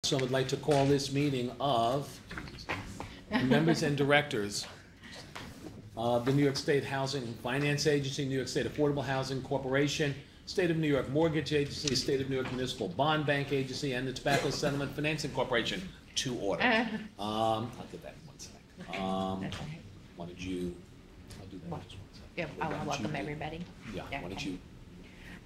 So I would like to call this meeting of members and directors of the New York State Housing and Finance Agency, New York State Affordable Housing Corporation, State of New York Mortgage Agency, State of New York Municipal Bond Bank Agency, and the Tobacco Settlement Financing Corporation to order. I'll get that in 1 second. Why don't you, I'll do that in just 1 second. Yep, I want to welcome everybody. Yeah, why don't you?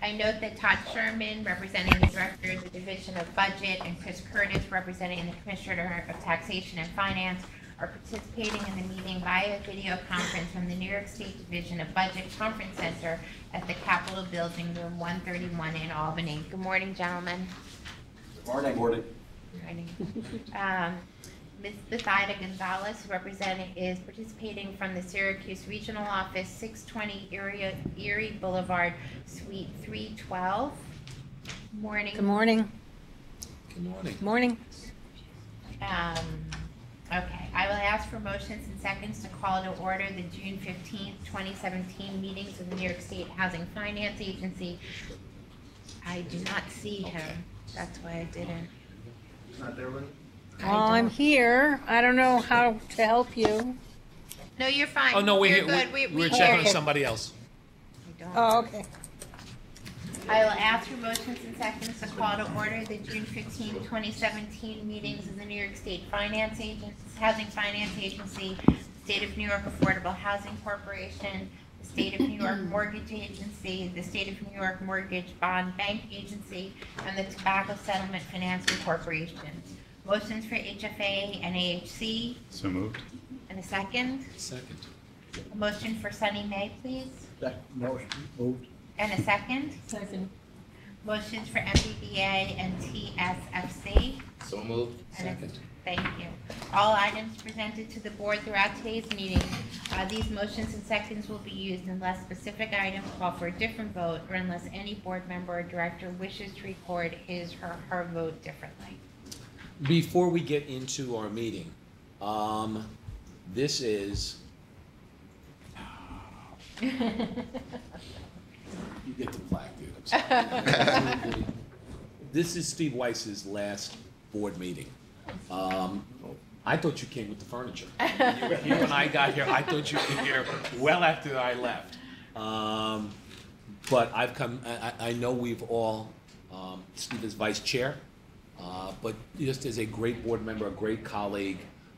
I note that Todd Sherman, representing the Director of the Division of Budget, and Chris Curtis, representing the Commissioner of Taxation and Finance, are participating in the meeting via video conference from the New York State Division of Budget Conference Center at the Capitol Building, room 131 in Albany. Good morning, gentlemen. Good morning. Good morning. Good morning. Ms. Bethaida Gonzalez, is participating from the Syracuse Regional Office, 620 Erie Boulevard, Suite 312. Morning. Good morning. Good morning. Morning. Okay, I will ask for motions and seconds to call to order the June 15th, 2017 meetings of the New York State Housing Finance Agency. I do not see him. That's why I didn't. He's not there, Lynn? I'm here. I don't know how to help you. No, you're fine. Oh, no, we're good. we're checking on somebody else. We don't. Oh, okay. I will ask for motions and seconds to call to order the June 15, 2017 meetings of the New York State Housing Finance Agency, State of New York Affordable Housing Corporation, the State of New York Mortgage Agency, the State of New York Mortgage Bond Bank Agency, and the Tobacco Settlement Financing Corporation. Motions for HFA and AHC. So moved. And a second. Second. A motion for Sunny May, please. Second. Motion. Moved. And a second. Second. Motions for MBBA and TSFC. So moved. Second. Thank you. All items presented to the board throughout today's meeting, these motions and seconds will be used unless specific items call for a different vote or unless any board member or director wishes to record his or her vote differently. Before we get into our meeting, this is, you get the plaque, dude, I'm sorry. This is Steve Weiss's last board meeting. I thought you came with the furniture. You were here when I got here. I thought you were here well after I left. But I've come, I know we've all, Steve is vice chair. But just as a great board member, a great colleague,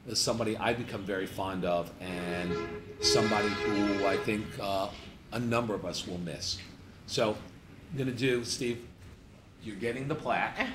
as somebody I've become very fond of, and somebody who I think a number of us will miss. So I'm going to do, Steve, you're getting the plaque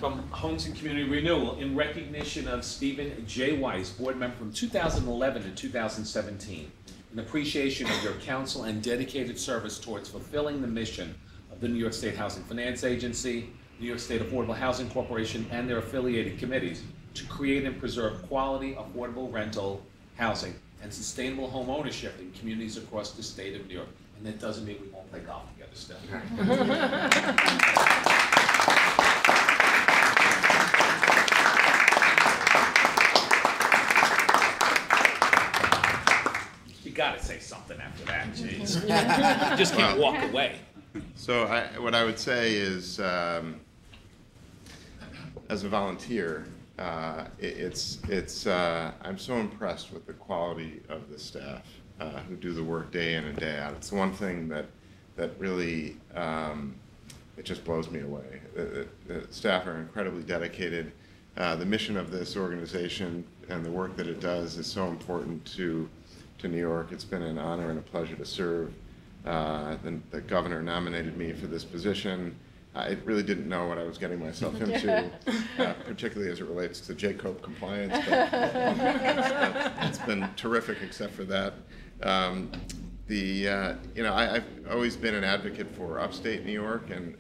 from Homes and Community Renewal in recognition of Stephen J. Weiss, board member from 2011 to 2017, in appreciation of your counsel and dedicated service towards fulfilling the mission of the New York State Housing Finance Agency, New York State Affordable Housing Corporation, and their affiliated committees to create and preserve quality, affordable rental housing and sustainable home ownership in communities across the state of New York. And that doesn't mean we won't play golf together still. You gotta say something after that, jeez. You just can't walk away. So what I would say is, as a volunteer, I'm so impressed with the quality of the staff who do the work day in and day out. It's the one thing that really, it just blows me away. The staff are incredibly dedicated. The mission of this organization and the work that it does is so important to New York. It's been an honor and a pleasure to serve. The governor nominated me for this position. I really didn't know what I was getting myself into, particularly as it relates to JCOPE compliance. But it's been terrific, except for that. I've always been an advocate for upstate New York, and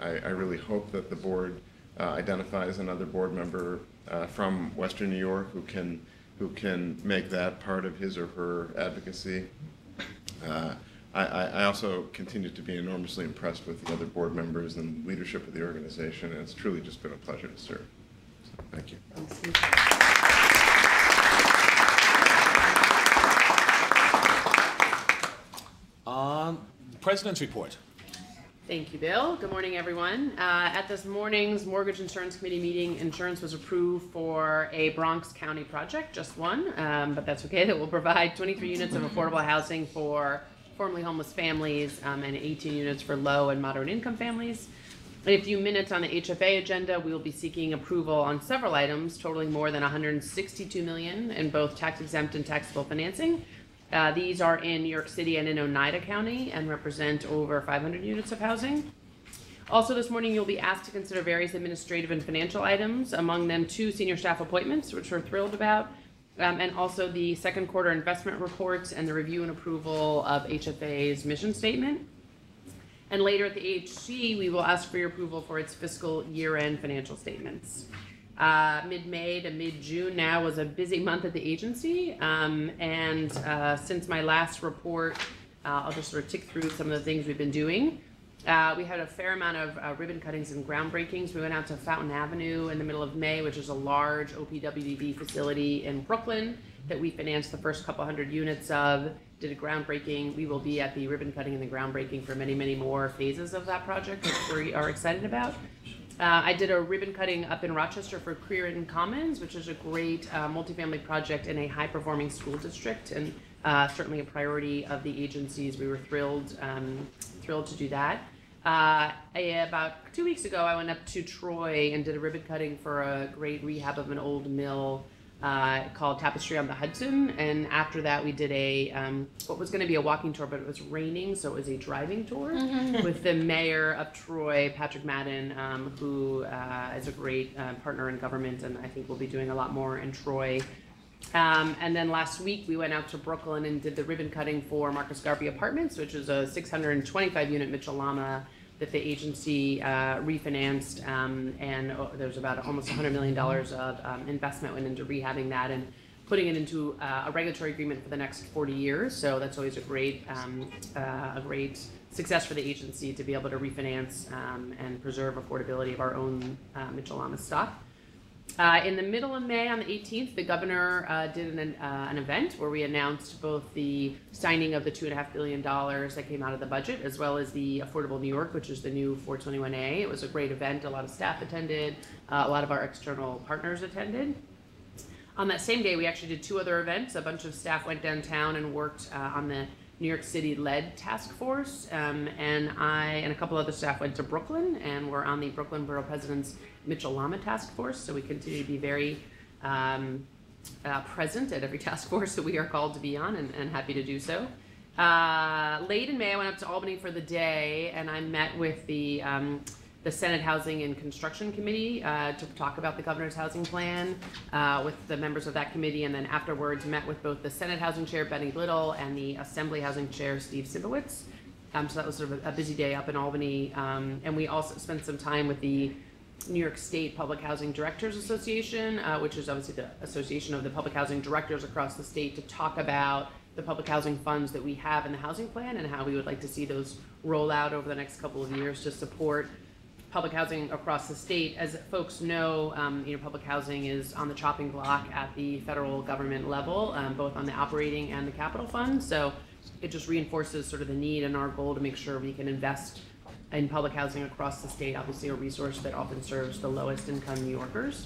I really hope that the board identifies another board member from Western New York who can make that part of his or her advocacy. I also continue to be enormously impressed with the other board members and leadership of the organization, and it's truly just been a pleasure to serve. So, thank you. President's report. Thank you, Bill. Good morning, everyone. At this morning's Mortgage Insurance Committee meeting, insurance was approved for a Bronx County project, just one, but that's okay. That will provide 23 units of affordable housing for formerly homeless families and 18 units for low and moderate income families. In a few minutes on the HFA agenda, we will be seeking approval on several items totaling more than $162 million in both tax-exempt and taxable financing. These are in New York City and in Oneida County and represent over 500 units of housing. Also this morning, you'll be asked to consider various administrative and financial items, among them 2 senior staff appointments, which we're thrilled about, and also the second quarter investment reports and the review and approval of HFA's mission statement. And later at the AHC, we will ask for your approval for its fiscal year-end financial statements. Mid-May to mid-June now was a busy month at the agency, and since my last report, I'll just sort of tick through some of the things we've been doing. We had a fair amount of ribbon cuttings and groundbreakings. We went out to Fountain Avenue in the middle of May, which is a large OPWDB facility in Brooklyn that we financed the first couple hundred units of, did a groundbreaking. We will be at the ribbon cutting and the groundbreaking for many, many more phases of that project, which we are excited about. I did a ribbon cutting up in Rochester for Crearin Commons, which is a great multifamily project in a high-performing school district, and certainly a priority of the agencies. We were thrilled to do that. About 2 weeks ago, I went up to Troy and did a ribbon cutting for a great rehab of an old mill called Tapestry on the Hudson, and after that we did a what was going to be a walking tour, but it was raining, so it was a driving tour with the mayor of Troy, Patrick Madden, who is a great partner in government, and I think we'll be doing a lot more in Troy. And then last week we went out to Brooklyn and did the ribbon cutting for Marcus Garvey Apartments, which is a 625 unit Mitchell-Lama that the agency refinanced, and there's about almost $100 million of investment went into rehabbing that and putting it into a regulatory agreement for the next 40 years. So that's always a great success for the agency to be able to refinance and preserve affordability of our own Mitchell-Lama stock. In the middle of May, on the 18th, the governor did an event where we announced both the signing of the $2.5 billion that came out of the budget, as well as the Affordable New York, which is the new 421A. It was a great event. A lot of staff attended. A lot of our external partners attended. On that same day, we actually did 2 other events. A bunch of staff went downtown and worked on the New York City-led task force, and I and a couple other staff went to Brooklyn, and we're on the Brooklyn Borough President's Mitchell-Lama task force, so we continue to be very present at every task force that we are called to be on, and happy to do so. Late in May, I went up to Albany for the day, and I met with the Senate Housing and Construction Committee to talk about the governor's housing plan with the members of that committee, and then afterwards met with both the Senate Housing Chair, Benny Little, and the Assembly Housing Chair, Steve Sibowitz. So that was sort of a busy day up in Albany, and we also spent some time with the New York State Public Housing Directors Association, which is obviously the association of the public housing directors across the state, to talk about the public housing funds that we have in the housing plan and how we would like to see those roll out over the next couple of years to support public housing across the state. As folks know, public housing is on the chopping block at the federal government level, both on the operating and the capital fund. So it just reinforces sort of the need and our goal to make sure we can invest in public housing across the state, obviously a resource that often serves the lowest income New Yorkers.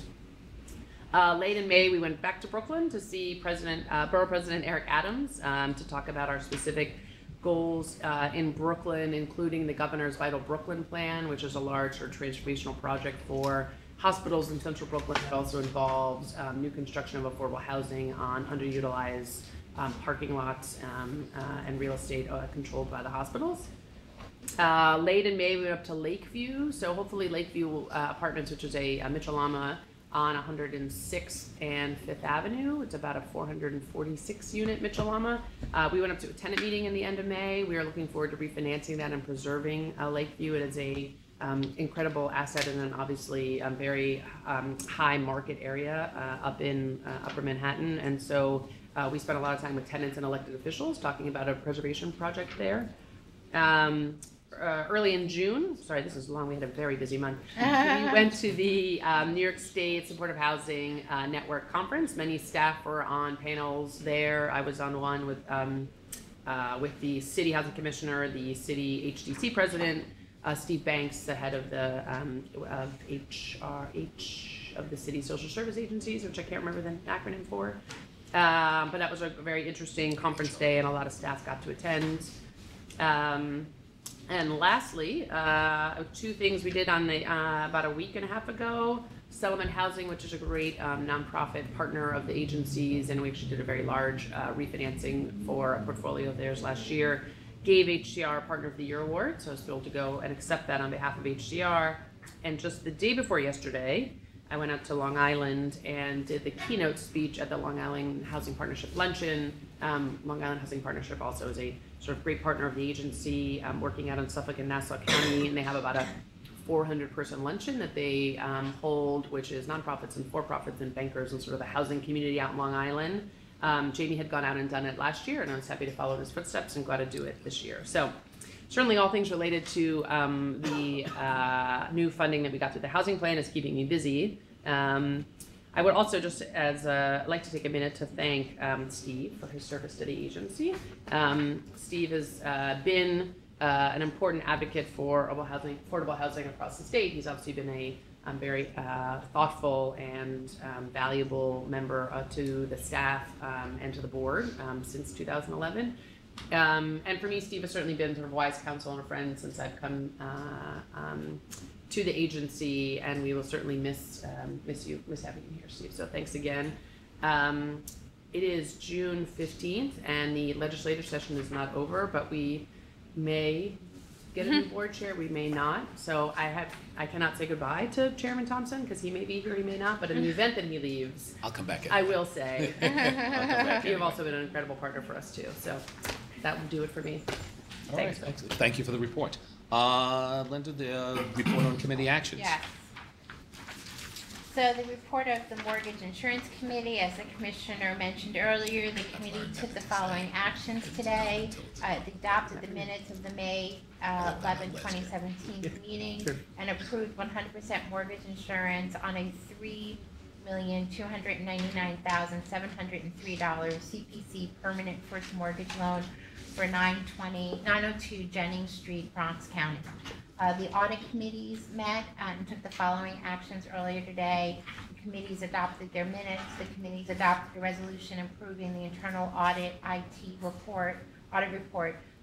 Late in May, we went back to Brooklyn to see Borough President Eric Adams to talk about our specific goals in Brooklyn, including the Governor's Vital Brooklyn Plan, which is a large or transformational project for hospitals in central Brooklyn that also involves new construction of affordable housing on underutilized parking lots and real estate controlled by the hospitals. Late in May, we went up to Lakeview. So hopefully Lakeview Apartments, which is a Mitchell-Lama on 106th and 5th Avenue. It's about a 446 unit Mitchell-Lama. We went up to a tenant meeting in the end of May. We are looking forward to refinancing that and preserving Lakeview. It is a incredible asset in an obviously very high market area up in Upper Manhattan. And so we spent a lot of time with tenants and elected officials talking about a preservation project there. Early in June, sorry, this is long, we had a very busy month. We went to the New York State Supportive Housing Network Conference. Many staff were on panels there. I was on one with the City Housing Commissioner, the City HDC President, Steve Banks, the head of the of HRH of the city social service agencies, which I can't remember the acronym for. But that was a very interesting conference day, and a lot of staff got to attend. And lastly, two things we did on the about a week and a half ago. Settlement Housing, which is a great nonprofit partner of the agencies, and we actually did a very large refinancing for a portfolio of theirs last year, gave HCR Partner of the Year award. So I was thrilled to go and accept that on behalf of HCR. And just the day before yesterday, I went out to Long Island and did the keynote speech at the Long Island Housing Partnership Luncheon. Long Island Housing Partnership also is a sort of great partner of the agency, working out in Suffolk and Nassau County, and they have about a 400-person luncheon that they hold, which is nonprofits and for-profits and bankers and sort of the housing community out in Long Island. Jamie had gone out and done it last year, and I was happy to follow in his footsteps and glad to do it this year. So certainly all things related to the new funding that we got through the housing plan is keeping me busy. I would also just like to take a minute to thank Steve for his service to the agency. Steve has been an important advocate for affordable housing across the state. He's obviously been a very thoughtful and valuable member to the staff and to the board since 2011. And for me, Steve has certainly been sort of wise counsel and a friend since I've come to the agency, and we will certainly miss having you here, Steve. So thanks again. It is June 15th, and the legislative session is not over, but we may get a new board chair, we may not. So I cannot say goodbye to Chairman Thompson because he may be here, he may not. But in the event that he leaves, I'll come back in. I will say you have also been an incredible partner for us too. So that will do it for me. All Thanks. right, excellent. Thank you for the report. Linda, the report on committee actions. Yes. So the report of the Mortgage Insurance Committee, as the Commissioner mentioned earlier, the committee took the following actions today. It adopted the minutes of the May 11, 2017 meeting and approved 100% mortgage insurance on a $3,299,703 CPC permanent first mortgage loan for 902 Jennings Street, Bronx County. The audit committees met and took the following actions earlier today. The committees adopted their minutes. The committees adopted a resolution improving the internal audit audit report.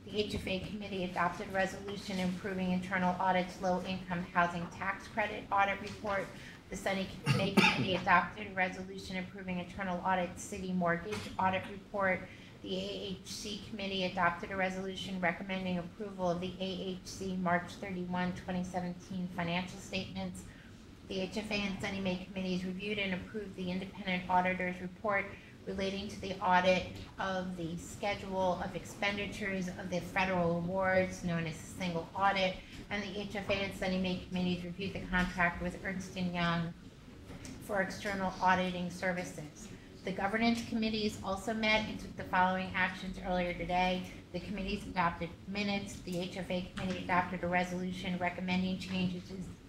The HFA committee adopted a resolution improving internal audit's low-income housing tax credit audit report. The Sunny May committee adopted a resolution improving internal audit city mortgage audit report. The AHC committee adopted a resolution recommending approval of the AHC March 31, 2017 financial statements. The HFA and Sunny May committees reviewed and approved the independent auditor's report relating to the audit of the schedule of expenditures of the federal awards known as the single audit. And the HFA and Sunny May committees reviewed the contract with Ernst & Young for external auditing services. The governance committees also met and took the following actions earlier today. The committees adopted minutes. The HFA committee adopted a resolution recommending changes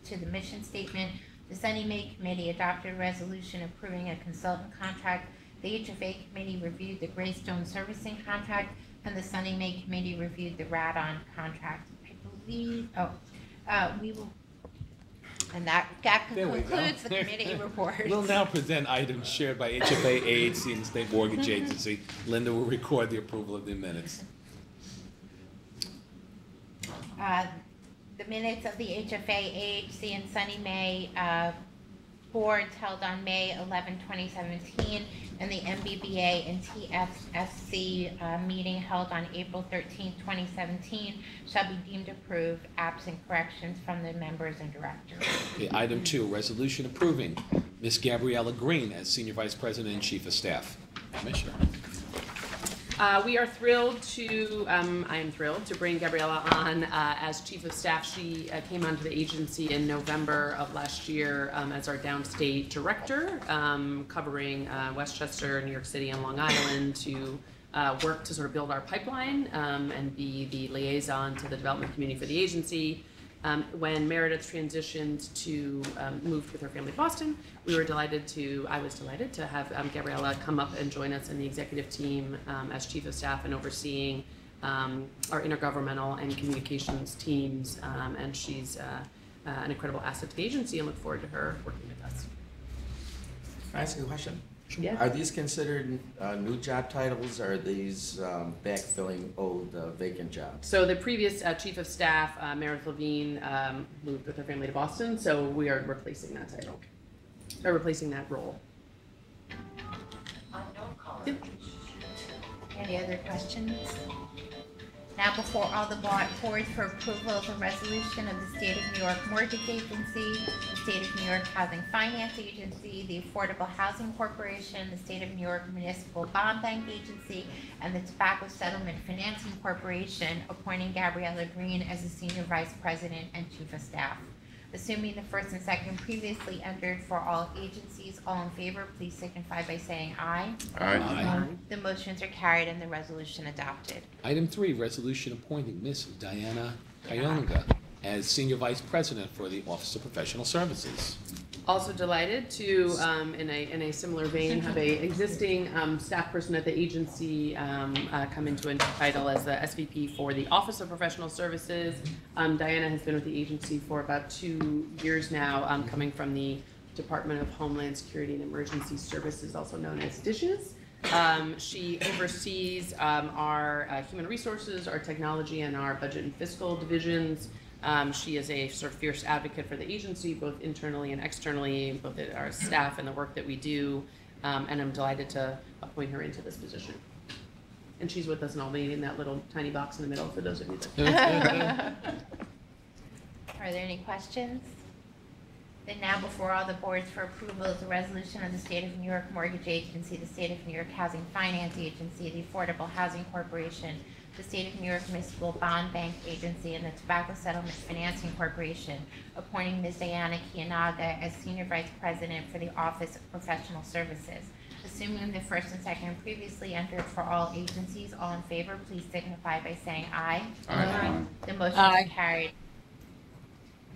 to the mission statement. The Sunny May committee adopted a resolution approving a consultant contract. The HFA committee reviewed the Greystone servicing contract, and the Sunny May committee reviewed the Radon contract. I believe, we will. And that concludes the committee report. We'll now present items shared by HFA, AHC, and the State Mortgage Agency. Linda will record the approval of the minutes. The minutes of the HFA, AHC, and Sunny May boards held on May 11, 2017, and the MBBA and TFSC meeting held on April 13, 2017 shall be deemed approved, absent corrections from the members and directors. Okay, item 2, resolution approving Ms. Gabriella Green as Senior Vice President and Chief of Staff. Commissioner. We are thrilled to, I am thrilled to bring Gabriella on as Chief of Staff. She came onto the agency in November of last year as our downstate director, covering Westchester, New York City, and Long Island to work to sort of build our pipeline and be the liaison to the development community for the agency. When Meredith transitioned to moved with her family to Boston, I was delighted to have Gabriella come up and join us in the executive team as Chief of Staff and overseeing our intergovernmental and communications teams, and she's an incredible asset to the agency, and look forward to her working with us. Can I ask you a question? Yeah. Are these considered new job titles, or are these backfilling old vacant jobs? So the previous chief of staff, Meredith Levine, moved with her family to Boston, so we are replacing that title, or replacing that role. Yep. Any other questions? Now before all the boards for approval of a resolution of the State of New York Mortgage Agency, the State of New York Housing Finance Agency, the Affordable Housing Corporation, the State of New York Municipal Bond Bank Agency, and the Tobacco Settlement Financing Corporation, appointing Gabriella Green as the Senior Vice President and Chief of Staff. Assuming the first and second previously entered for all agencies, all in favor, please signify by saying aye. Aye. The motions are carried and the resolution adopted. Item 3, resolution appointing Ms. Diana Kayonga as Senior Vice President for the Office of Professional Services. Also delighted to, in a similar vein, have a existing staff person at the agency come into a new title as the SVP for the Office of Professional Services. Diana has been with the agency for about 2 years now, coming from the Department of Homeland Security and Emergency Services, also known as DISHES. She oversees our human resources, our technology, and our budget and fiscal divisions. She is a sort of fierce advocate for the agency, both internally and externally, both at our staff and the work that we do, and I'm delighted to appoint her into this position. And she's with us in Albany in that little tiny box in the middle, for those of you that... Are there any questions? Then now before all the boards for approval is a resolution of the State of New York Mortgage Agency, the State of New York Housing Finance Agency, the Affordable Housing Corporation, the State of New York Municipal Bond Bank Agency, and the Tobacco Settlement Financing Corporation, appointing Ms. Diana Kiyanaga as Senior Vice President for the Office of Professional Services. Assuming the first and second previously entered for all agencies, all in favor, please signify by saying aye. Aye. The motions are carried.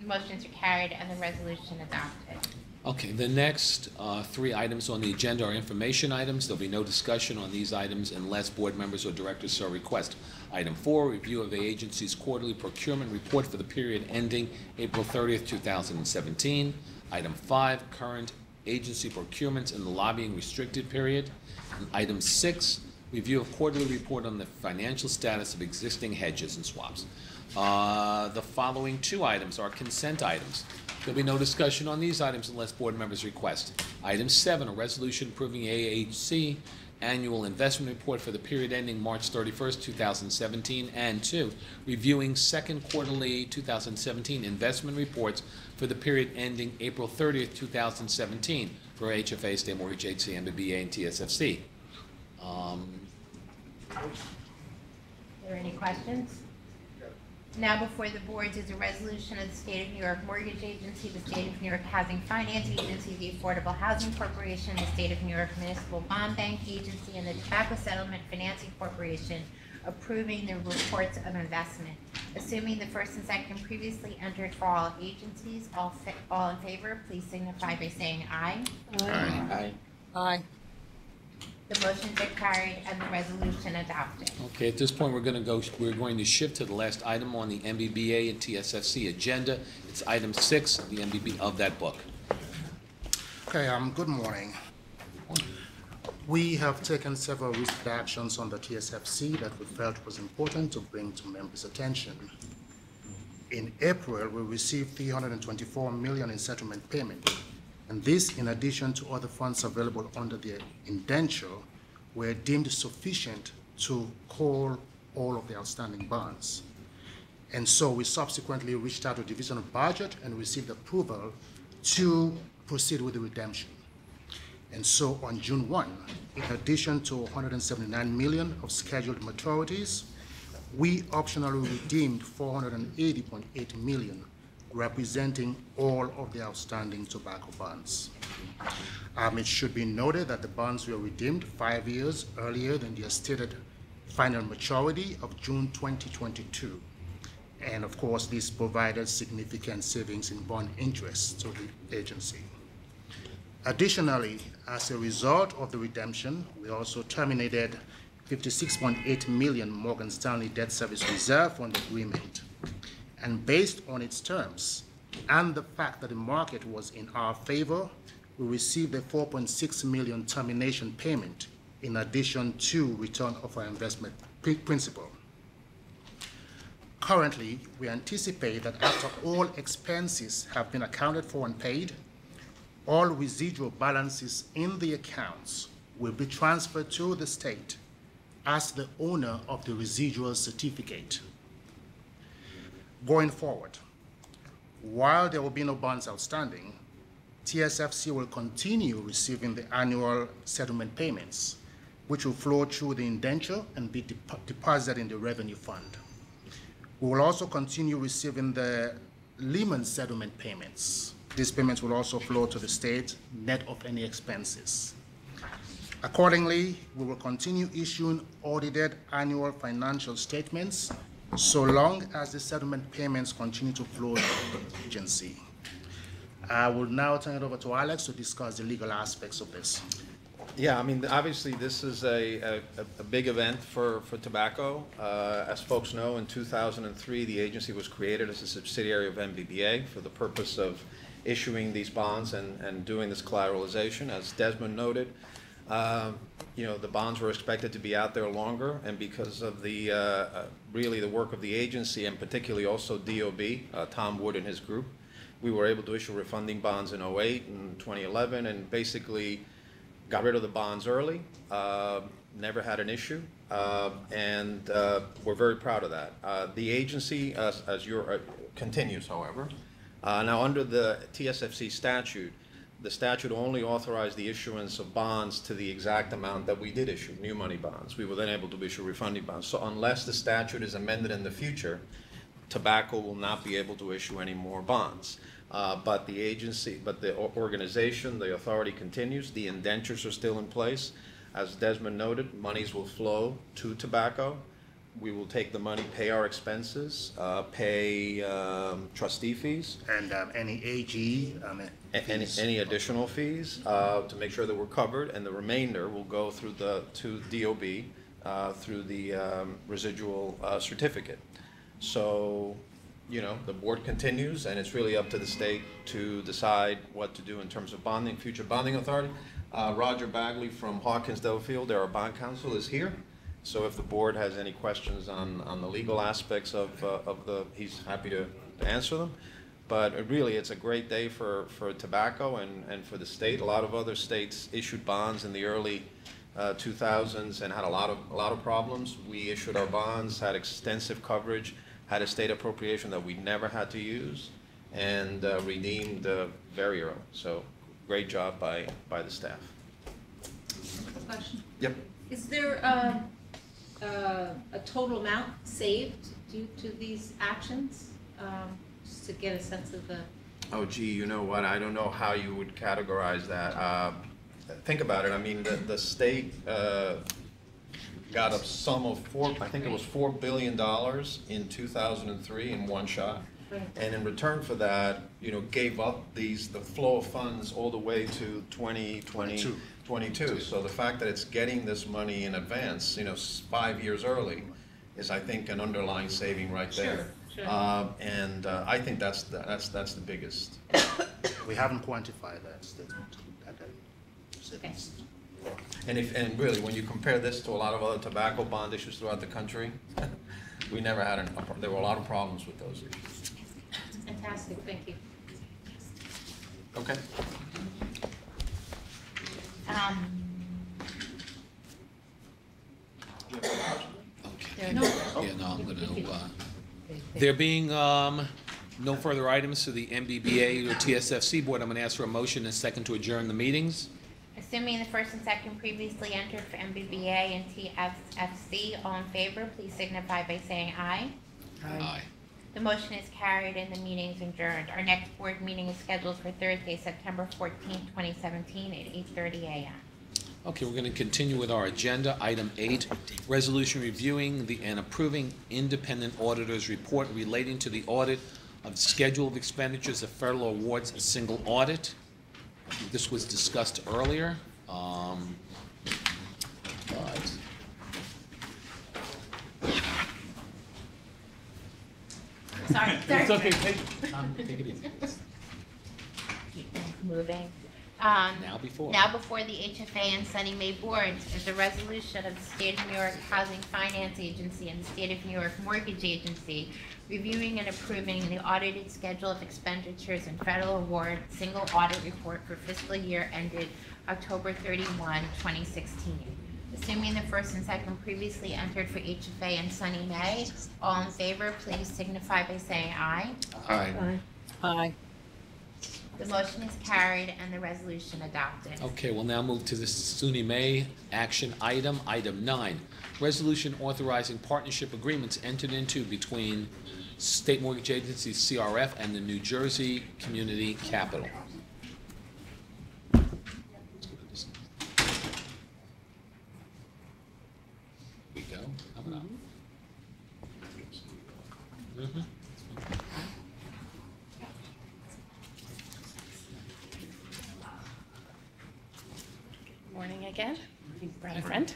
The motions are carried and the resolution adopted. Okay, the next 3 items on the agenda are information items. There'll be no discussion on these items unless board members or directors so request. Item 4, review of the agency's quarterly procurement report for the period ending April 30th, 2017. Item 5, current agency procurements in the lobbying restricted period. And item 6, review of quarterly report on the financial status of existing hedges and swaps. The following 2 items are consent items. There'll be no discussion on these items unless board members request. Item 7, a resolution approving AHC annual investment report for the period ending March 31st, 2017, and 2, reviewing second quarterly 2017 investment reports for the period ending April 30th, 2017 for HFA, State Mortgage Agency, MBA, and TSFC. Are there any questions? Now before the boards is a resolution of the State of New York Mortgage Agency, the State of New York Housing Finance Agency, the Affordable Housing Corporation, the State of New York Municipal Bond Bank Agency, and the Tobacco Settlement Financing Corporation approving the reports of investment. Assuming the first and second previously entered for all agencies, all in favor, please signify by saying aye. Aye. Aye. The motions are carried and the resolution adopted. Okay, at this point, we're going to shift to the last item on the MBBA and TSFC agenda. It's item 6 of the MBB of that book. Okay, good morning. We have taken several risk actions on the TSFC that we felt was important to bring to members' attention. In April, we received $324 million in settlement payment, and this, in addition to other funds available under the indenture, were deemed sufficient to call all of the outstanding bonds. And so we subsequently reached out to Division of Budget and received approval to proceed with the redemption. And so on June 1, in addition to $179 million of scheduled maturities, we optionally redeemed $480.8 million, representing all of the outstanding tobacco bonds. It should be noted that the bonds were redeemed 5 years earlier than their stated final maturity of June 2022. And of course, this provided significant savings in bond interest to the agency. Additionally, as a result of the redemption, we also terminated $56.8 million Morgan Stanley Debt Service Reserve Fund agreement. And based on its terms and the fact that the market was in our favor, we received a $4.6 million termination payment in addition to return of our investment principal. Currently, we anticipate that after all expenses have been accounted for and paid, all residual balances in the accounts will be transferred to the state as the owner of the residual certificate. Going forward, while there will be no bonds outstanding, TSFC will continue receiving the annual settlement payments, which will flow through the indenture and be deposited in the revenue fund. We will also continue receiving the Lehman settlement payments. These payments will also flow to the state, net of any expenses. Accordingly, we will continue issuing audited annual financial statements so long as the settlement payments continue to flow to the agency. I will now turn it over to Alex to discuss the legal aspects of this. Yeah, I mean, obviously, this is a big event for tobacco. As folks know, in 2003, the agency was created as a subsidiary of MBBA for the purpose of issuing these bonds and doing this collateralization. As Desmond noted, the bonds were expected to be out there longer, and because of the really the work of the agency, and particularly also DOB, Tom Wood and his group, we were able to issue refunding bonds in 2008 and 2011, and basically got rid of the bonds early, never had an issue, and we're very proud of that. The agency, continues, however. Now, under the TSFC statute, the statute only authorized the issuance of bonds to the exact amount that we did issue, new money bonds. We were then able to issue refunding bonds. So unless the statute is amended in the future, tobacco will not be able to issue any more bonds. But the agency, the organization, the authority continues. The indentures are still in place. As Desmond noted, monies will flow to tobacco. We will take the money, pay our expenses, pay trustee fees. And any AG, fees. Any additional fees to make sure that we're covered, and the remainder will go through to DOB through the residual certificate. So, the board continues, and it's really up to the state to decide what to do in terms of bonding, future bonding authority. Roger Bagley from Hawkins Delafield, our bond counsel, is here. So if the board has any questions on the legal aspects he's happy to answer them. But really, it's a great day for tobacco and for the state. A lot of other states issued bonds in the early 2000s and had a lot of problems. We issued our bonds, had extensive coverage, had a state appropriation that we never had to use, and redeemed very early. So great job by the staff. Question. Yep. Is there a total amount saved due to these actions? Just to get a sense of the... Oh, gee, you know what? I don't know how you would categorize that. Think about it. I mean, the state got a sum of $4 billion in 2003 in one shot. Right. And in return for that, gave up the flow of funds all the way to 2022. So the fact that it's getting this money in advance, 5 years early, is, I think, an underlying saving right there. Sure. And I think that's the biggest. We haven't quantified that statement. Okay. And really, when you compare this to a lot of other tobacco bond issues throughout the country, we never had there were a lot of problems with those issues. Fantastic, thank you. Okay. Yeah, no, I'm gonna, there being no further items to the MBBA or TSFC board, I'm gonna ask for a motion and a second to adjourn the meetings. Assuming the first and second previously entered for MBBA and TSFC, all in favor, please signify by saying aye. Aye. The motion is carried and the meeting is adjourned. Our next board meeting is scheduled for Thursday, September 14th, 2017 at 8:30 a.m. Okay, we're going to continue with our agenda. Item 8, resolution reviewing and approving independent auditor's report relating to the audit of schedule of expenditures of federal awards, a single audit. This was discussed earlier. But Sorry. It's okay, take it easy. Keep things moving. Now before. Now before the HFA and Sunny May boards is a resolution of the State of New York Housing Finance Agency and the State of New York Mortgage Agency reviewing and approving the audited schedule of expenditures and federal award single audit report for fiscal year ended October 31, 2016. Assuming the first and second previously entered for HFA and Sunny May, all in favor, please signify by saying aye. Aye. Aye. The motion is carried and the resolution adopted. Okay, we'll now move to the SUNY May action item, item 9. Resolution authorizing partnership agreements entered into between State Mortgage Agency, CRF, and the New Jersey Community Capital. We go. How about? Morning again, my friend.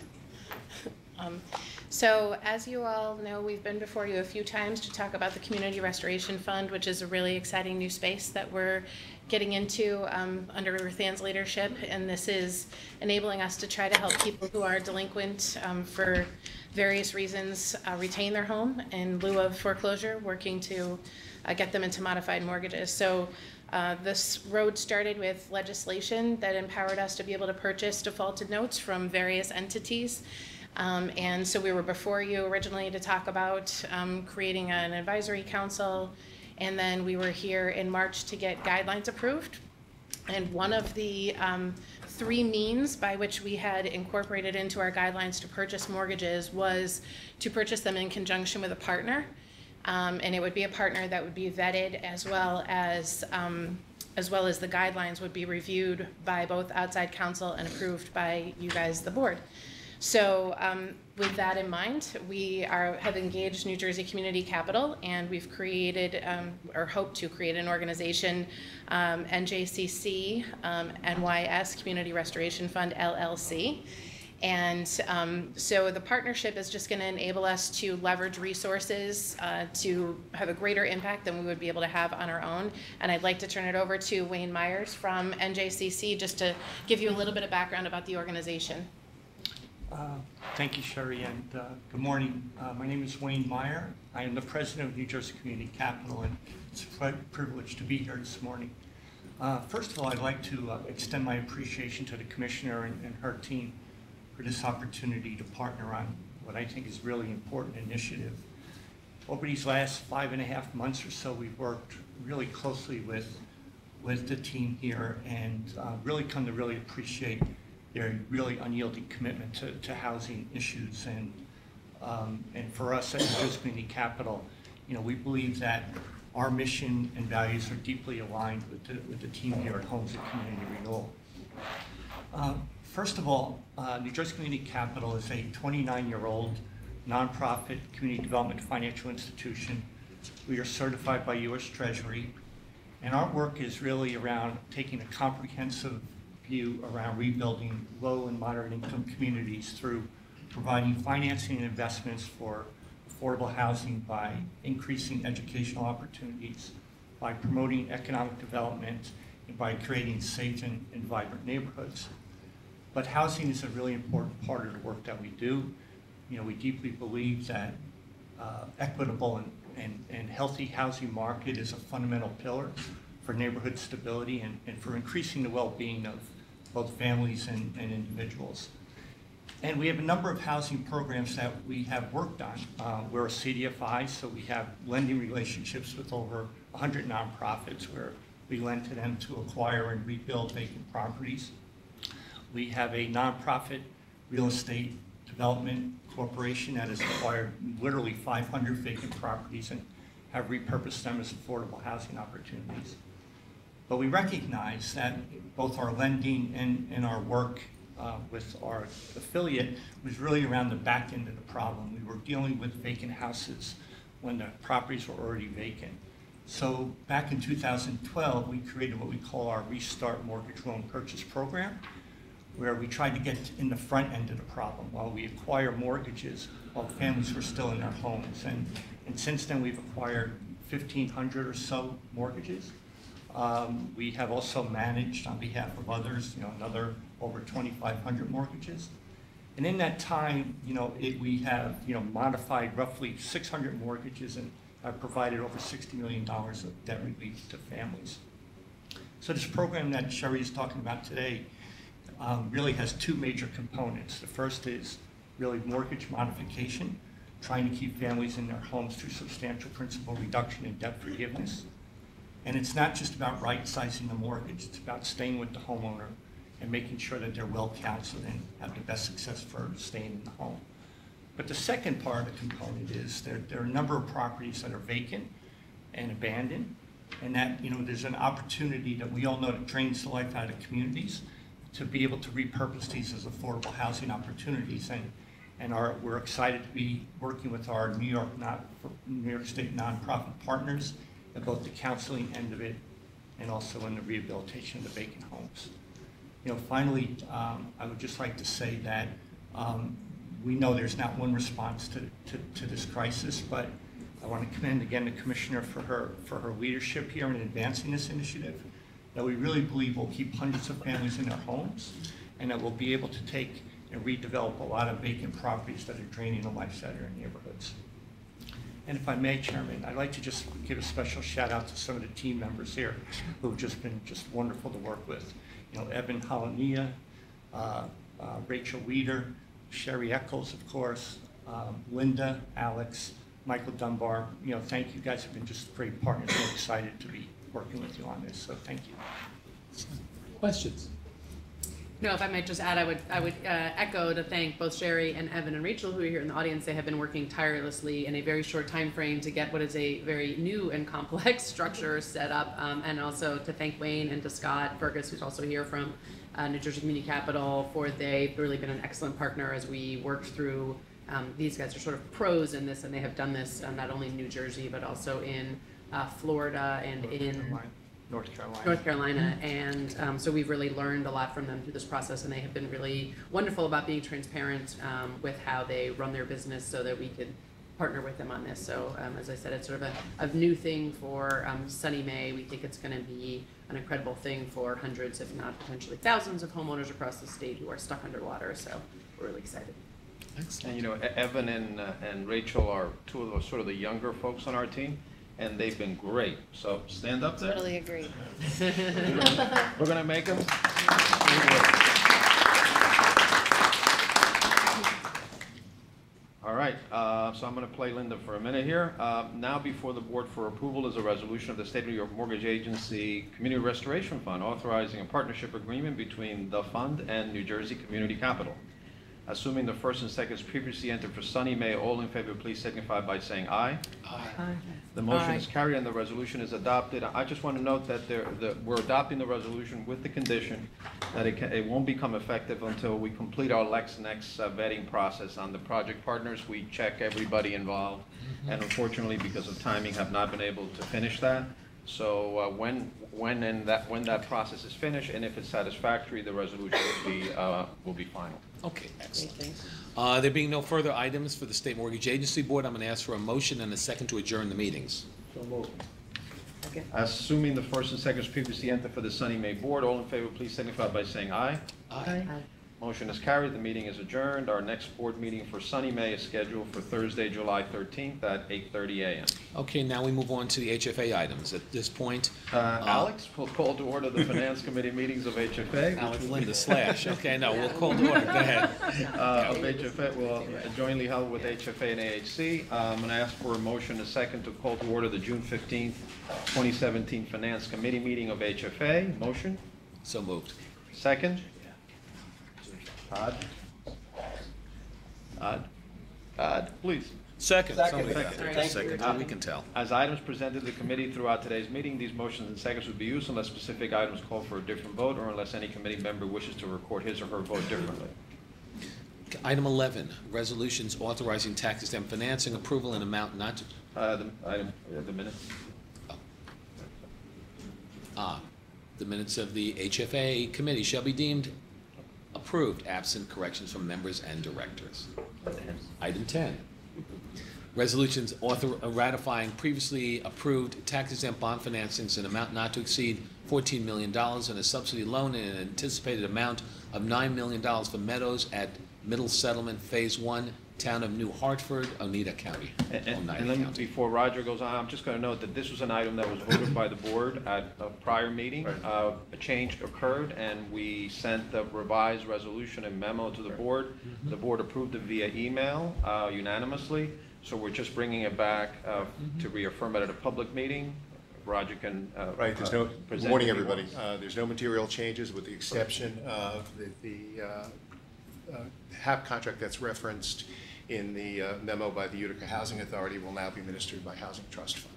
So as you all know, we've been before you a few times to talk about the Community Restoration Fund, which is a really exciting new space that we're getting into under Ruth Ann's leadership. And this is enabling us to try to help people who are delinquent for various reasons retain their home in lieu of foreclosure, working to get them into modified mortgages. So this road started with legislation that empowered us to be able to purchase defaulted notes from various entities. And so we were before you originally to talk about creating an advisory council, and then we were here in March to get guidelines approved. And one of the 3 means by which we had incorporated into our guidelines to purchase mortgages was to purchase them in conjunction with a partner. And it would be a partner that would be vetted as well as the guidelines would be reviewed by both outside counsel and approved by you guys, the board. So with that in mind, we have engaged New Jersey Community Capital, and we've created or hope to create an organization, NJCC, NYS Community Restoration Fund, LLC. And so the partnership is just going to enable us to leverage resources to have a greater impact than we would be able to have on our own. And I'd like to turn it over to Wayne Myers from NJCC just to give you a little bit of background about the organization. Thank you, Sherry, and good morning. My name is Wayne Meyer. I am the president of New Jersey Community Capital, and it's a privilege to be here this morning. First of all, I'd like to extend my appreciation to the commissioner and her team for this opportunity to partner on what I think is really important initiative. Over these last 5.5 months or so, we've worked really closely with the team here and really come to really appreciate their really unyielding commitment to housing issues. And for us at New Jersey Community Capital, you know, we believe that our mission and values are deeply aligned with the team here at Homes and Community Renewal. First of all, New Jersey Community Capital is a 29-year-old nonprofit community development financial institution. We are certified by U.S. Treasury, and our work is really around taking a comprehensive view around rebuilding low and moderate income communities through providing financing and investments for affordable housing by increasing educational opportunities, by promoting economic development, and by creating safe and vibrant neighborhoods. But housing is a really important part of the work that we do. You know, we deeply believe that equitable and healthy housing market is a fundamental pillar for neighborhood stability and for increasing the well-being of both families and individuals. And we have a number of housing programs that we have worked on. We're a CDFI, so we have lending relationships with over 100 nonprofits where we lend to them to acquire and rebuild vacant properties. We have a nonprofit real estate development corporation that has acquired literally 500 vacant properties and have repurposed them as affordable housing opportunities. But we recognize that both our lending and our work with our affiliate was really around the back end of the problem. We were dealing with vacant houses when the properties were already vacant. So back in 2012, we created what we call our Restart Mortgage Loan Purchase Program, where we tried to get in the front end of the problem while we acquire mortgages while families were still in their homes. And since then, we've acquired 1,500 or so mortgages. We have also managed on behalf of others, another over 2,500 mortgages. And in that time, we have, modified roughly 600 mortgages and provided over $60 million of debt relief to families. So this program that Sherry is talking about today really has two major components. The first is really mortgage modification, trying to keep families in their homes through substantial principal reduction and debt forgiveness. And it's not just about right-sizing the mortgage, it's about staying with the homeowner and making sure that they're well counseled and have the best success for staying in the home. But the second part of the component is there are a number of properties that are vacant and abandoned, and that there's an opportunity that we all know that drains the life out of communities to be able to repurpose these as affordable housing opportunities. And we're excited to be working with our New York State nonprofit partners at both the counseling end of it and also in the rehabilitation of the vacant homes. Finally, I would just like to say that we know there's not one response to this crisis, but I want to commend again the Commissioner for her leadership here in advancing this initiative, that we really believe will keep hundreds of families in their homes, and that we'll be able to take and redevelop a lot of vacant properties that are draining the life out of our neighborhoods. And if I may, Chairman, I'd like to just give a special shout out to some of the team members here who've just been wonderful to work with. Evan Holania, Rachel Weeder, Sherry Eccles, of course, Linda, Alex, Michael Dunbar. Thank you guys have been just great partners. We're excited to be working with you on this, so thank you. Questions? No, if I might just add, I would echo to thank both Sherry and Evan and Rachel, who are here in the audience. They have been working tirelessly in a very short time frame to get what is a very new and complex structure set up, and also to thank Wayne and to Scott Fergus, who's also here from New Jersey Community Capital, for they've really been an excellent partner as we worked through. These guys are sort of pros in this, and they have done this not only in New Jersey, but also in Florida and North Carolina, and so we've really learned a lot from them through this process, and they have been really wonderful about being transparent with how they run their business so that we could partner with them on this. So as I said, it's sort of a new thing for Sunny May. We think it's going to be an incredible thing for hundreds, if not potentially thousands of homeowners across the state who are stuck underwater, so we're really excited. And Evan and Rachel are two of sort of the younger folks on our team, and they've been great. So stand up there. Totally agree. We're going to make them. All right, so I'm going to play Linda for a minute here. Now before the board for approval is a resolution of the State of New York Mortgage Agency Community Restoration Fund authorizing a partnership agreement between the fund and New Jersey Community Capital. Assuming the first and second is previously entered for Sunny May, all in favor, please signify by saying aye. Aye. The motion is carried and the resolution is adopted. I just want to note that we're adopting the resolution with the condition that it won't become effective until we complete our LexNex vetting process on the project partners. We check everybody involved, and unfortunately, because of timing, have not been able to finish that. So when that process is finished, and if it's satisfactory, the resolution will be final. Okay, excellent. There being no further items for the State Mortgage Agency Board, I'm going to ask for a motion and a second to adjourn the meetings. So moved. Okay. Assuming the first and second is previously entered for the Sunny May Board, all in favor, please signify by saying aye. Aye. Motion is carried. The meeting is adjourned. Our next board meeting for Sunny May is scheduled for Thursday, July 13th at 8:30 a.m. Okay, now we move on to the HFA items. At this point, Alex will call to order the Finance Committee meetings of HFA. now it's Linda Slash. Okay, no, we'll call to order. Go ahead. Of HFA, will jointly held with HFA and AHC. I'm going to ask for a motion, a second, to call to order the June 15th, 2017 Finance Committee meeting of HFA. Motion? So moved. Second? Todd, please. Second. Second. Second. We can tell. As items presented to the committee throughout today's meeting, these motions and seconds would be used unless specific items call for a different vote or unless any committee member wishes to record his or her vote differently. Item 11, resolutions authorizing tax-exempt financing approval in amount not to... The minutes. The minutes of the HFA committee shall be deemed approved, absent corrections from members and directors. Item 10, Resolutions ratifying previously approved tax-exempt bond financings in amount not to exceed $14 million and a subsidy loan in an anticipated amount of $9 million for Meadows at Middle Settlement Phase 1, Town of New Hartford, Oneida County. And Oneida then County. before Roger goes on, I'm just going to note that this was an item that was voted by the board at a prior meeting. A change occurred, and we sent the revised resolution and memo to the board. The board approved it via email unanimously, so we're just bringing it back to reaffirm it at a public meeting. Roger can Right, there's no, good present morning, if he everybody. wants. There's no material changes with the exception of the HAP contract that's referenced in the memo by the Utica Housing Authority will now be administered by Housing Trust Fund.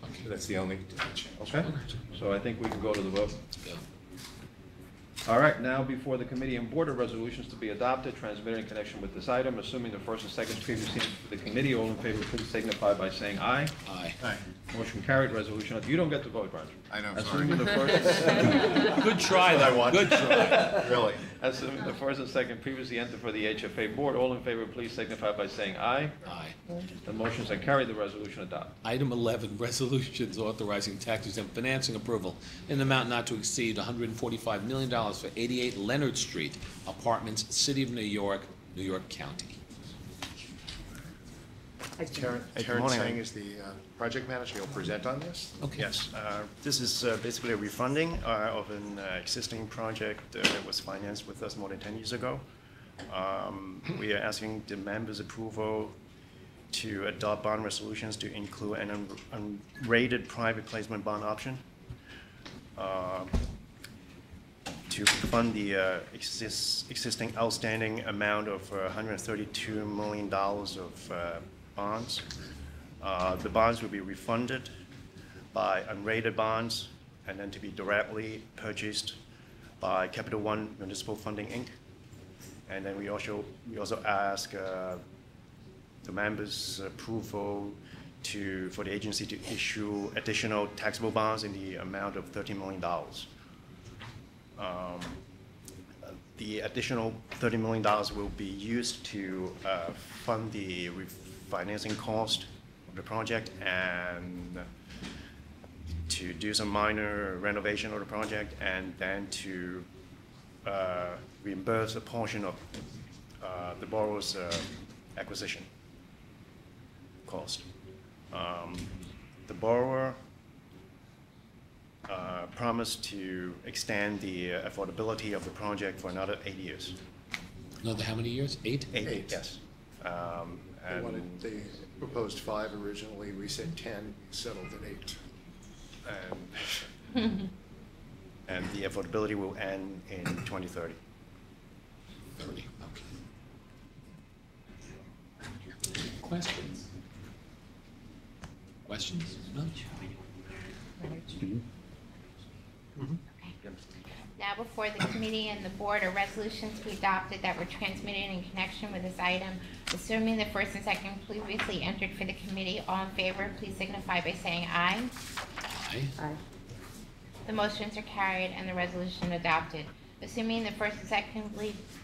Okay. So that's the only change. Okay, so I think we can go to the vote. Go. All right, now before the committee and board of resolutions to be adopted, transmitted in connection with this item, assuming the first and second previously for the committee, all in favor, please signify by saying aye. Aye. Aye. Motion carried, resolution, you don't get to vote, Roger. I know, Assuming the sorry. first, Good try, I though. want. Good try. Really. assuming the first and second previously entered for the HFA board, all in favor, please signify by saying aye. Aye. The motions are carried, the resolution adopted. Item 11, resolutions authorizing tax-exempt financing approval in an amount not to exceed $145 million for 88 Leonard Street, Apartments, City of New York, New York County. Terrence Sang is the project manager. He'll present on this. Okay. Yes, this is basically a refunding of an existing project that was financed with us more than 10 years ago. We are asking the members' approval to adopt bond resolutions to include an unrated private placement bond option to fund the existing outstanding amount of $132 million of bonds. The bonds will be refunded by unrated bonds and then to be directly purchased by Capital One Municipal Funding, Inc. And then we also ask the members' approval for the agency to issue additional taxable bonds in the amount of $13 million. The additional $30 million will be used to fund the refinancing cost of the project and to do some minor renovation of the project and then to reimburse a portion of the borrower's acquisition cost. The borrower promised to extend the affordability of the project for another 8 years. Another how many years? 8? 8, yes. They proposed 5 originally. We said 10. Settled at 8. And the affordability will end in 2030. 30, okay. Questions? Questions? No? Now before the committee and the board are resolutions to be adopted that were transmitted in connection with this item. Assuming the first and second previously entered for the committee, all in favor, please signify by saying aye. Aye. Aye. The motions are carried and the resolution adopted. Assuming the first and second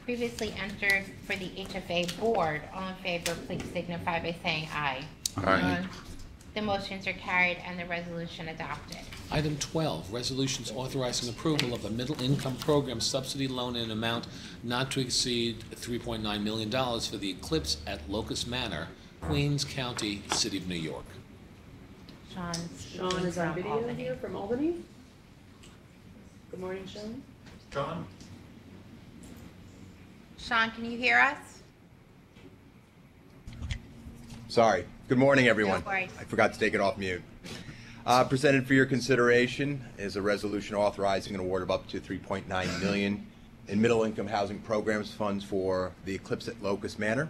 previously entered for the HFA board, all in favor, please signify by saying aye. Aye. The motions are carried and the resolution adopted. Item 12, resolutions authorizing approval of a middle income program subsidy loan in an amount not to exceed $3.9 million for the Eclipse at Locust Manor, Queens County, City of New York. Sean Is on video here from Albany? Good morning, Sean. Sean, can you hear us? Sorry. Good morning, everyone. No worries. I forgot to take it off mute. Presented for your consideration is a resolution authorizing an award of up to $3.9 million in middle-income housing programs funds for the Eclipse at Locust Manor,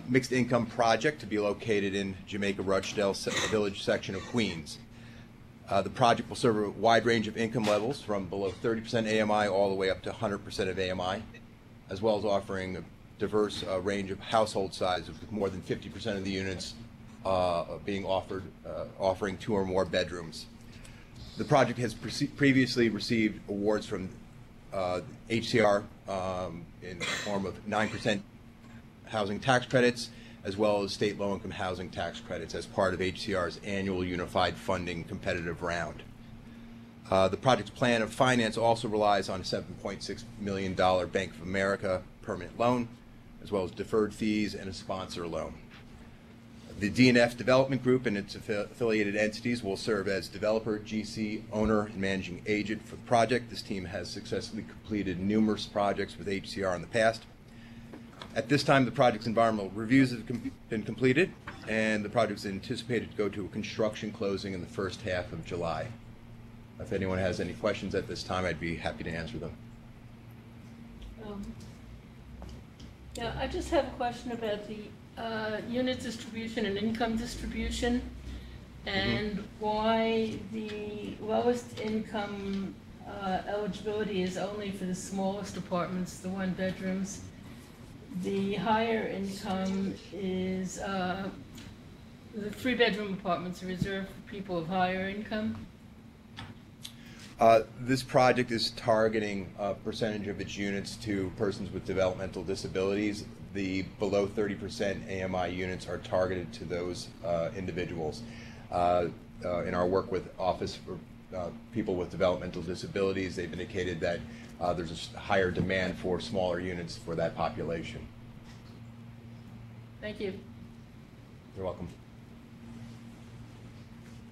mixed income project to be located in Jamaica-Rochdale Village section of Queens. The project will serve a wide range of income levels from below 30% AMI all the way up to 100% of AMI, as well as offering a diverse range of household size with more than 50% of the units being offered, offering 2 or more bedrooms. The project has previously received awards from HCR in the form of 9% housing tax credits, as well as state low-income housing tax credits as part of HCR's annual Unified Funding competitive round. The project's plan of finance also relies on a $7.6 million Bank of America permanent loan, as well as deferred fees and a sponsor loan. The DNF Development Group and its affiliated entities will serve as developer, GC, owner, and managing agent for the project. This team has successfully completed numerous projects with HCR in the past. At this time, the project's environmental reviews have been completed, and the project is anticipated to go to a construction closing in the first half of July. If anyone has any questions at this time, I'd be happy to answer them. Yeah, I just have a question about the unit distribution and income distribution, and why the lowest income eligibility is only for the smallest apartments, the 1 bedrooms. The higher income is the 3-bedroom apartments are reserved for people of higher income. This project is targeting a percentage of its units to persons with developmental disabilities. The below 30% AMI units are targeted to those individuals. In our work with Office for People with Developmental Disabilities, they've indicated that there's a higher demand for smaller units for that population. Thank you. You're welcome.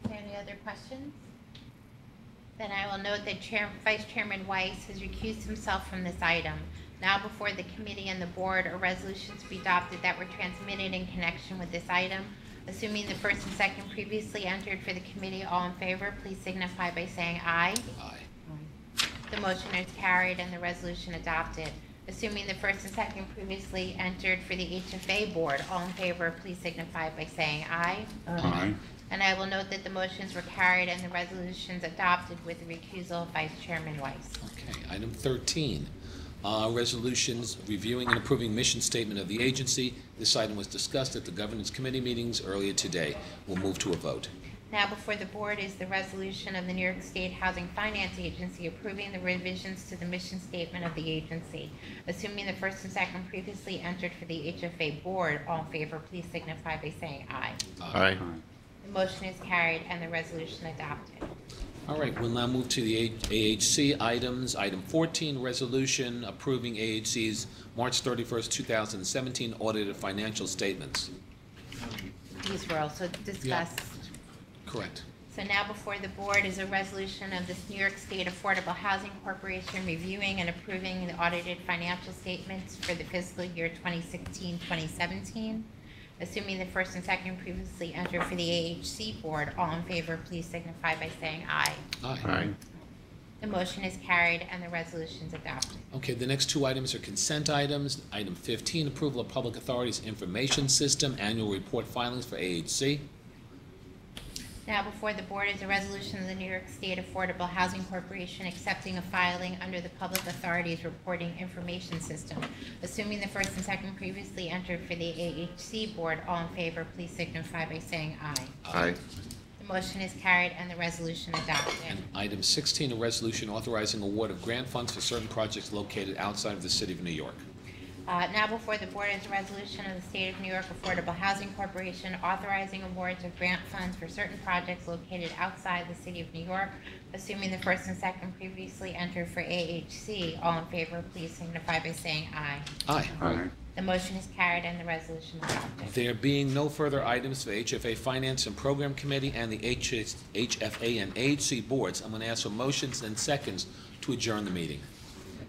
Any other questions? Then I will note that Vice Chairman Weiss has recused himself from this item. Now before the committee and the board are resolutions to be adopted that were transmitted in connection with this item. Assuming the first and second previously entered for the committee, all in favor, please signify by saying aye. Aye. The motion is carried and the resolution adopted. Assuming the first and second previously entered for the HFA board, all in favor, please signify by saying aye. Aye. And I will note that the motions were carried and the resolutions adopted with the recusal of Vice Chairman Weiss. Okay, item 13, resolutions reviewing and approving mission statement of the agency. This item was discussed at the governance committee meetings earlier today. We'll move to a vote. Now before the board is the resolution of the New York State Housing Finance Agency approving the revisions to the mission statement of the agency. Assuming the first and second previously entered for the HFA board, all in favor, please signify by saying aye. Aye. The motion is carried and the resolution adopted. All right, we'll now move to the AHC items. Item 14, resolution approving AHC's March 31st, 2017 audited financial statements. These were also discussed. Correct. So now before the board is a resolution of this New York State Affordable Housing Corporation reviewing and approving the audited financial statements for the fiscal year 2016-2017. Assuming the first and second previously entered for the AHC board, all in favor, please signify by saying aye. Aye. The motion is carried and the resolution is adopted. Okay, the next two items are consent items. Item 15, approval of Public Authorities Information System Annual Report Filings for AHC. Now before the board is a resolution of the New York State Affordable Housing Corporation accepting a filing under the Public Authorities Reporting Information System. Assuming the first and second previously entered for the AHC board, all in favor, please signify by saying aye. Aye. The motion is carried and the resolution adopted. And item 16, a resolution authorizing award of grant funds for certain projects located outside of the city of New York. Now before the board is a resolution of the State of New York Affordable Housing Corporation authorizing awards of grant funds for certain projects located outside the city of New York. Assuming the first and second previously entered for AHC, all in favor, please signify by saying aye. Aye. The motion is carried and the resolution adopted. There being no further items for HFA Finance and Program Committee and the HFA and AHC boards, I'm going to ask for motions and seconds to adjourn the meeting.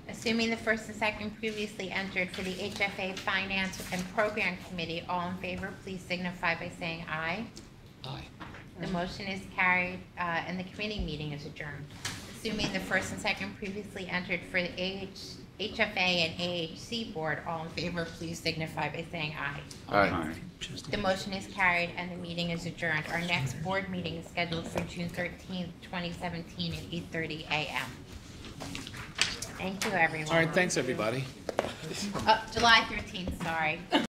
Assuming the first and second previously entered for the HFA Finance and Program Committee, all in favor, please signify by saying aye. Aye. The motion is carried and the committee meeting is adjourned. Assuming the first and second previously entered for the HFA and AHC board, all in favor, please signify by saying aye. Aye. The motion is carried and the meeting is adjourned. Our next board meeting is scheduled for June 13th, 2017 at 8:30 a.m. Thank you, everyone. All right, thanks, everybody. July 13th, sorry.